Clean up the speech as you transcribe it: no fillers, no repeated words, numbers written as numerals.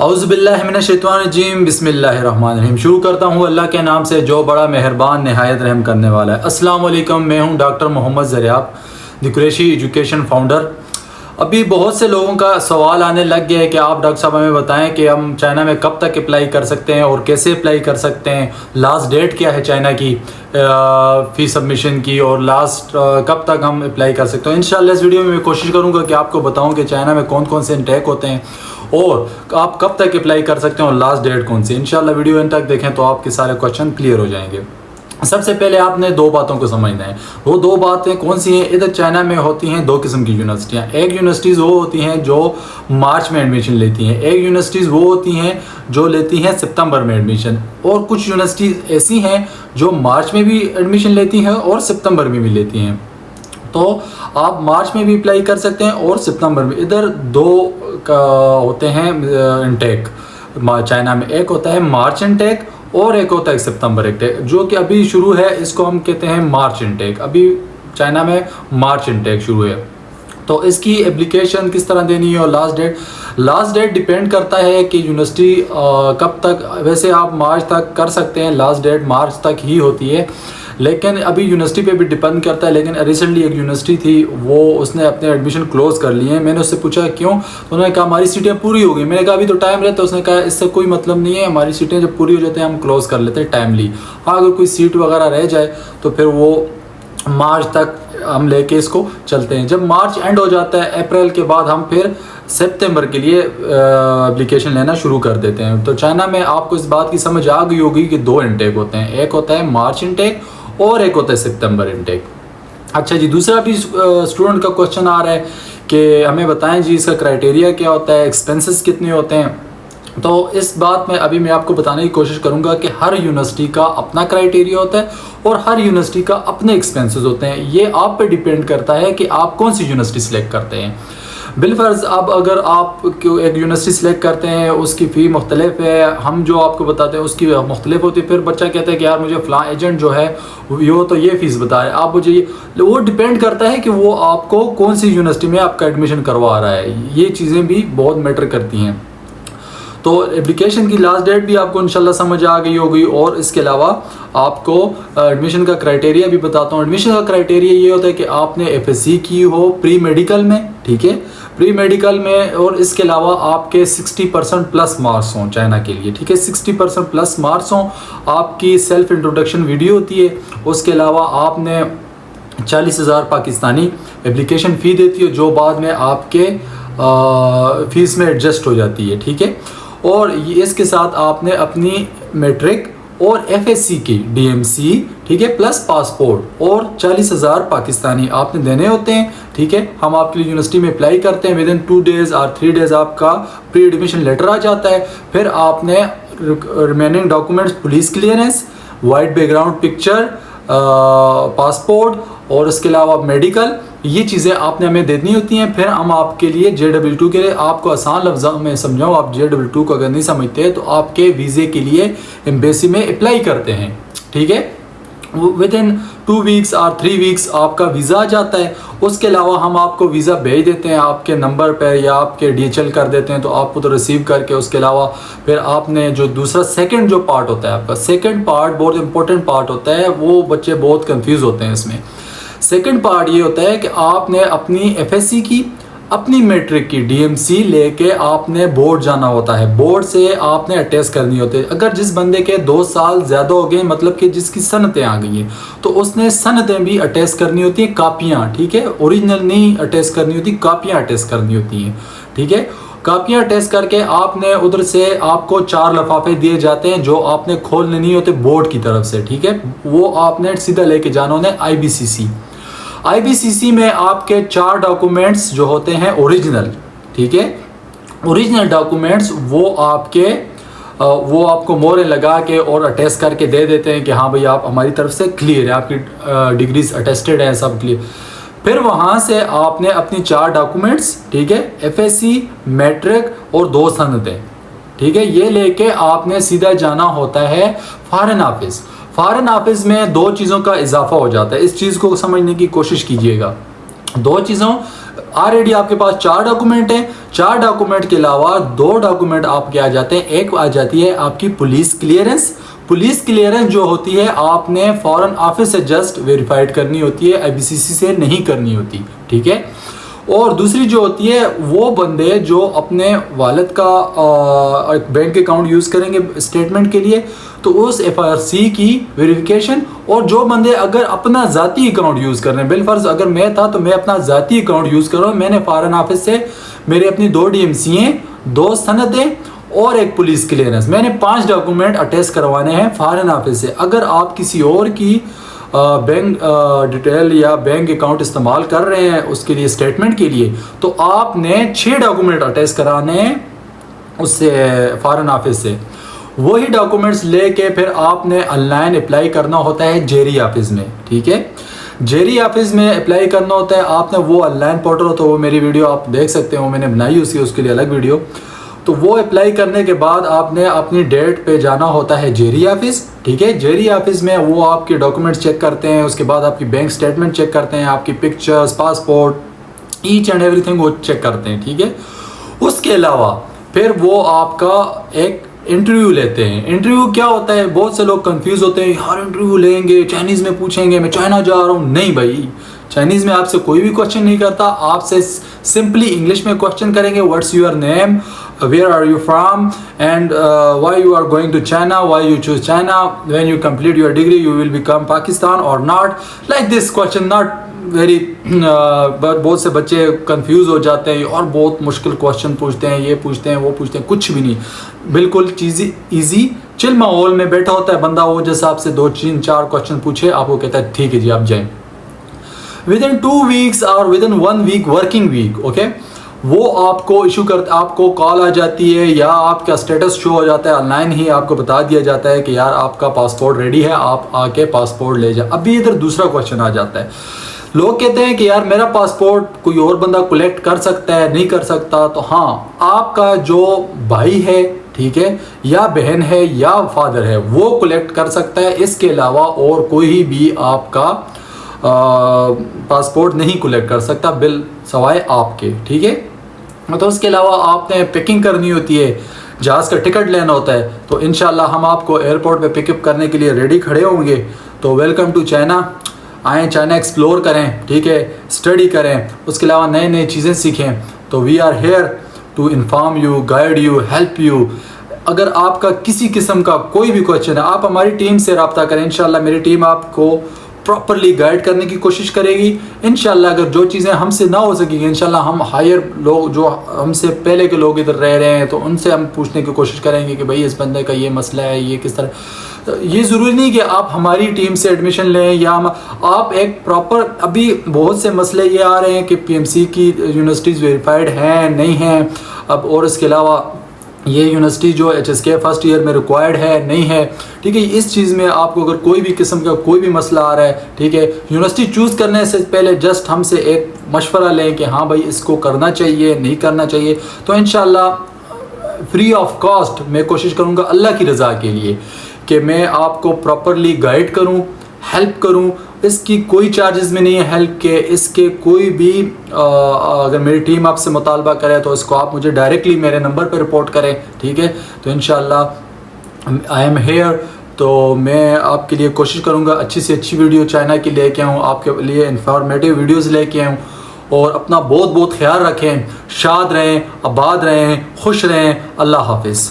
औज़ुबिल्लाहिमिनश्शैतानिर्रजीम बिस्मिल्लाहिर्रहमानिर्रहीम। शुरू करता हूँ अल्लाह के नाम से जो बड़ा मेहरबान नहायत रहम करने वाला है। अस्सलाम वालेकुम, मैं हूँ doctor Mohammad Zaryab, the Qureshi education founder. अभी बहुत से लोगों का सवाल आने लग गया है कि आप डॉक्टर साहब हमें बताएं कि हम चाइना में कब तक अप्लाई कर सकते हैं और कैसे अप्लाई कर सकते हैं, लास्ट डेट क्या है चाइना की फ़ी सबमिशन की, और लास्ट कब तक हम अप्लाई कर सकते हैं। इंशाल्लाह इस वीडियो में मैं कोशिश करूंगा कि आपको बताऊं कि चाइना में कौन कौन से इंटेक होते हैं और आप कब तक अप्लाई कर सकते हैं और लास्ट डेट कौन सी। इंशाल्लाह वीडियो एंड तक देखें तो आपके सारे क्वेश्चन क्लियर हो जाएंगे। सबसे पहले आपने दो बातों को समझना है। वो दो बातें कौन सी हैं? इधर चाइना में होती हैं दो किस्म की यूनिवर्सिटियाँ। एक यूनिवर्सिटीज़ वो होती हैं जो मार्च में एडमिशन लेती हैं, एक यूनिवर्सिटीज़ वो होती हैं जो लेती हैं सितंबर में एडमिशन, और कुछ यूनिवर्सिटीज़ ऐसी हैं जो मार्च में भी एडमिशन लेती हैं और सितंबर में भी लेती हैं। तो आप मार्च में भी अप्लाई कर सकते हैं और सितंबर में। इधर दो का होते हैं इंटेक चाइना में, एक होता है मार्च इंटेक और एक होता है सितंबर इंटेक, जो कि अभी शुरू है। इसको हम कहते हैं मार्च इंटेक। अभी चाइना में मार्च इंटेक शुरू है। तो इसकी एप्लीकेशन किस तरह देनी है और लास्ट डेट डिपेंड करता है कि यूनिवर्सिटी कब तक। वैसे आप मार्च तक कर सकते हैं, लास्ट डेट मार्च तक ही होती है, लेकिन अभी यूनिवर्सिटी पे भी डिपेंड करता है। लेकिन रिसेंटली एक यूनिवर्सिटी थी, वो उसने अपने एडमिशन क्लोज कर लिए हैं। मैंने उससे पूछा क्यों, तो उन्होंने कहा हमारी सीटें पूरी हो गई। मैंने कहा अभी तो टाइम रहता है। उसने कहा इससे कोई मतलब नहीं है, हमारी सीटें जब पूरी हो जाती हैं हम क्लोज कर लेते हैं टाइमली। हाँ, अगर कोई सीट वगैरह रह जाए तो फिर वो मार्च तक हम लेके इसको चलते हैं। जब मार्च एंड हो जाता है अप्रैल के बाद हम फिर सितंबर के लिए एप्लीकेशन लेना शुरू कर देते हैं। तो चाइना में आपको इस बात की समझ आ गई होगी कि दो इंटेक होते हैं, एक होता है मार्च इंटेक और एक होता है सितंबर इंटेक। अच्छा जी, दूसरा भी स्टूडेंट का क्वेश्चन आ रहा है कि हमें बताएं जी इसका क्राइटेरिया क्या होता है, एक्सपेंसेस कितने होते हैं। तो इस बात में अभी मैं आपको बताने की कोशिश करूंगा कि हर यूनिवर्सिटी का अपना क्राइटेरिया होता है और हर यूनिवर्सिटी का अपने एक्सपेंसेस होते हैं। ये आप पे डिपेंड करता है कि आप कौन सी यूनिवर्सिटी सिलेक्ट करते हैं। बिलफर्ज अब अगर आप एक यूनिवर्सिटी सेलेक्ट करते हैं, उसकी फ़ी मुख्तलिफ है, हम जो आपको बताते हैं उसकी मुख्तलिफ होती है। फिर बच्चा कहता है कि यार मुझे फ़लाँ एजेंट जो है वो तो ये फ़ीस बता रहे हैं, आप मुझे वो डिपेंड करता है कि वो आपको कौन सी यूनिवर्सिटी में आपका एडमिशन करवा रहा है। ये चीज़ें भी बहुत मैटर करती हैं। तो एप्लीकेशन की लास्ट डेट भी आपको इंशाल्लाह समझ आ गई होगी, और इसके अलावा आपको एडमिशन का क्राइटेरिया भी बताता हूँ। एडमिशन का क्राइटेरिया ये होता है कि आपने एफएससी की हो प्री मेडिकल में, ठीक है, प्री मेडिकल में, और इसके अलावा आपके 60% प्लस मार्क्स हों चाइना के लिए, ठीक है, 60% प्लस मार्क्स हों। आपकी सेल्फ इंट्रोडक्शन वीडियो होती है। उसके अलावा आपने 40,000 पाकिस्तानी एप्लीकेशन फ़ी देती है, जो बाद में आपके फ़ीस में एडजस्ट हो जाती है, ठीक है। और इसके साथ आपने अपनी मैट्रिक और एफएससी की डीएमसी, ठीक है, प्लस पासपोर्ट और 40,000 पाकिस्तानी आपने देने होते हैं, ठीक है। हम आपके लिए यूनिवर्सिटी में अप्लाई करते हैं, विदिन 2 डेज़ और 3 डेज़ आपका प्री एडमिशन लेटर आ जाता है। फिर आपने remaining documents, police clearance, white background picture, passport और इसके अलावा मेडिकल, ये चीज़ें आपने हमें देनी होती हैं। फिर हम आपके लिए JEE के लिए, आपको आसान लफ्ज़ों में समझाऊँ, आप JEE को अगर नहीं समझते हैं तो आपके वीज़े के लिए एम्बेसी में अप्लाई करते हैं, ठीक है। विदिन 2 वीक्स और 3 वीक्स आपका वीज़ा आ जाता है। उसके अलावा हम आपको वीज़ा भेज देते हैं आपके नंबर पर, या आपके DHL कर देते हैं, तो आपको तो रिसीव करके उसके अलावा फिर आपने जो दूसरा सेकंड जो पार्ट होता है, आपका सेकंड पार्ट बहुत इंपॉर्टेंट पार्ट होता है। वो बच्चे बहुत कंफ्यूज होते हैं इसमें। सेकंड पार्ट ये होता है कि आपने अपनी एफएससी की, अपनी मैट्रिक की डीएमसी लेके आपने बोर्ड जाना होता है। बोर्ड से आपने अटेस्ट करनी होती है। अगर जिस बंदे के 2 साल ज़्यादा हो गए, मतलब कि जिसकी सनतें आ गई हैं, तो उसने सनतें भी अटेस्ट करनी होती हैं, कापियाँ, ठीक है। ओरिजिनल नहीं अटेस्ट करनी होती, कापियाँ अटेस्ट करनी होती हैं, ठीक है। कापियाँ टेस्ट करके आपने उधर से आपको 4 लिफाफे दिए जाते हैं जो आपने खोलने नहीं होते बोर्ड की तरफ से, ठीक है। वो आपने सीधा लेके जाना होता है IBCC में आपके 4 डॉक्यूमेंट्स जो होते हैं ओरिजिनल, ठीक है, ओरिजिनल डॉक्यूमेंट्स वो आपको मोहरें लगा के और अटेस्ट करके दे देते हैं कि हाँ भाई आप हमारी तरफ से क्लियर है, आपकी डिग्रीज अटेस्टेड है, सब क्लियर। फिर वहाँ से आपने अपनी 4 डॉक्यूमेंट्स, ठीक है, एफएससी, मैट्रिक और 2 सनदें, ठीक है, ये लेके आपने सीधा जाना होता है फॉरेन ऑफिस। फॉरेन ऑफिस में 2 चीज़ों का इजाफा हो जाता है। इस चीज़ को समझने की कोशिश कीजिएगा। 2 चीज़ों ऑलरेडी आपके पास 4 डॉक्यूमेंट हैं। 4 डॉक्यूमेंट के अलावा 2 डॉक्यूमेंट आपके आ जाते हैं। एक आ जाती है आपकी पुलिस क्लियरेंस। पुलिस क्लियरेंस जो होती है आपने फॉरेन ऑफिस से जस्ट वेरीफाइड करनी होती है, IBCC से नहीं करनी होती, ठीक है। और दूसरी जो होती है वो बंदे जो अपने वालिद का बैंक अकाउंट यूज़ करेंगे स्टेटमेंट के लिए, तो उस FRC की वेरिफिकेशन। और जो बंदे अगर अपना ज़ाती अकाउंट यूज़ कर रहे हैं, बिलफर्ज अगर मैं था तो मैं अपना ज़ाती अकाउंट यूज़ कर रहा हूँ, मैंने फॉरेन ऑफिस से मेरे अपनी 2 DMC हैं, 2 सनदें और एक पुलिस क्लियरेंस, मैंने 5 डॉक्यूमेंट अटैच करवाने हैं फॉरेन ऑफिस से। अगर आप किसी और की बैंक डिटेल या बैंक अकाउंट इस्तेमाल कर रहे हैं उसके लिए स्टेटमेंट के लिए, तो आपने 6 डॉक्यूमेंट अटैच कराने हैं उससे फॉरेन ऑफिस से। वही डॉक्यूमेंट्स लेके फिर आपने ऑनलाइन अप्लाई करना होता है जेरी ऑफिस में, ठीक है। जेरी ऑफिस में अप्लाई करना होता है आपने, वो ऑनलाइन पोर्टल हो, तो वो मेरी वीडियो आप देख सकते हो, मैंने बनाई उसके लिए अलग वीडियो। तो वो अप्लाई करने के बाद आपने अपनी डेट पे जाना होता है जेरी ऑफिस, ठीक है। जेरी ऑफिस में वो आपके डॉक्यूमेंट्स चेक करते हैं, उसके बाद आपकी बैंक स्टेटमेंट चेक करते हैं, आपकी pictures, passport, each and everything वो चेक करते हैं, ठीक है। उसके अलावा फिर वो आपका एक इंटरव्यू लेते हैं। इंटरव्यू क्या होता है, बहुत से लोग कंफ्यूज होते हैं, यार इंटरव्यू लेंगे, चाइनीज़ में पूछेंगे मैं चाइना जा रहा हूँ। नहीं भाई, चाइनीज़ में आपसे कोई भी क्वेश्चन नहीं करता, आपसे सिंपली इंग्लिश में क्वेश्चन करेंगे। What's your name, where are you from, and why you are going to China, why you choose China, when you complete your degree you will become Pakistan और not, like this question. Not very बहुत से बच्चे confuse हो जाते हैं और बहुत मुश्किल क्वेश्चन पूछते हैं, ये पूछते हैं वो पूछते हैं, कुछ भी नहीं, बिल्कुल चीज़ें ईजी चिल माहौल में बैठा होता है बंदा, वो जैसे आपसे 2-3-4 क्वेश्चन पूछे आपको कहता है ठीक है जी आप जाएं। विदिन 2 वीक्स और within 1 week working week, okay, वो आपको इशू कर, आपको कॉल आ जाती है या आपका स्टेटस शो हो जाता है ऑनलाइन ही, आपको बता दिया जाता है कि यार आपका पासपोर्ट रेडी है, आप आके पासपोर्ट ले जाए। अभी इधर दूसरा क्वेश्चन आ जाता है, लोग कहते हैं कि यार मेरा पासपोर्ट कोई और बंदा कलेक्ट कर सकता है, नहीं कर सकता। तो हाँ, आपका जो भाई है, ठीक है, या बहन है या फादर है, वो कलेक्ट कर सकता है। इसके अलावा और कोई भी आपका पासपोर्ट नहीं कलेक्ट कर सकता बिल सवाए आपके, ठीक है। तो उसके अलावा आपने पिकिंग करनी होती है, जहाज़ का टिकट लेना होता है। तो इंशाल्लाह हम आपको एयरपोर्ट पे पिकअप करने के लिए रेडी खड़े होंगे। तो वेलकम टू चाइना, आएँ चाइना एक्सप्लोर करें, ठीक है, स्टडी करें, उसके अलावा नए नई चीज़ें सीखें। तो we are here to inform you, guide you, help you. अगर आपका किसी किस्म का कोई भी क्वेश्चन है, आप हमारी टीम से रब्ता करें, इंशाल्लाह मेरी टीम आपको प्रॉपरली गाइड करने की कोशिश करेगी। इंशाल्लाह अगर जो चीज़ें हमसे ना हो सकेंगी, इंशाल्लाह हम हायर लोग जो हमसे पहले के लोग इधर रह रहे हैं तो उनसे हम पूछने की कोशिश करेंगे कि भाई इस बंदे का ये मसला है, ये किस तरह। ये ज़रूरी नहीं कि आप हमारी टीम से एडमिशन लें या आप एक प्रॉपर, अभी बहुत से मसले ये आ रहे हैं कि PMC की यूनिवर्सिटीज़ वेरीफाइड हैं नहीं हैं अब, और इसके अलावा ये यूनिवर्सिटी जो HSK फर्स्ट ईयर में रिक्वायर्ड है नहीं है, ठीक है। इस चीज़ में आपको अगर कोई भी किस्म का कोई भी मसला आ रहा है, ठीक है, यूनिवर्सिटी चूज़ करने से पहले जस्ट हमसे एक मशवरा लें कि हाँ भाई इसको करना चाहिए नहीं करना चाहिए। तो इंशाल्लाह फ्री ऑफ कॉस्ट मैं कोशिश करूँगा अल्लाह की रज़ा के लिए कि मैं आपको प्रॉपरली गाइड करूँ, हेल्प करूँ। इसकी कोई चार्जेस में नहीं है हेल्प के, इसके कोई भी अगर मेरी टीम आपसे मुतालबा करे तो इसको आप मुझे डायरेक्टली मेरे नंबर पर रिपोर्ट करें, ठीक है। तो इंशाल्लाह आई एम हेयर। तो मैं आपके लिए कोशिश करूँगा अच्छी से अच्छी वीडियो चाइना की लेके आऊँ, आपके लिए इंफॉर्मेटिव वीडियोस लेके आऊँ। और अपना बहुत बहुत ख्याल रखें, शाद रहें, आबाद रहें, खुश रहें। अल्लाह हाफिज़।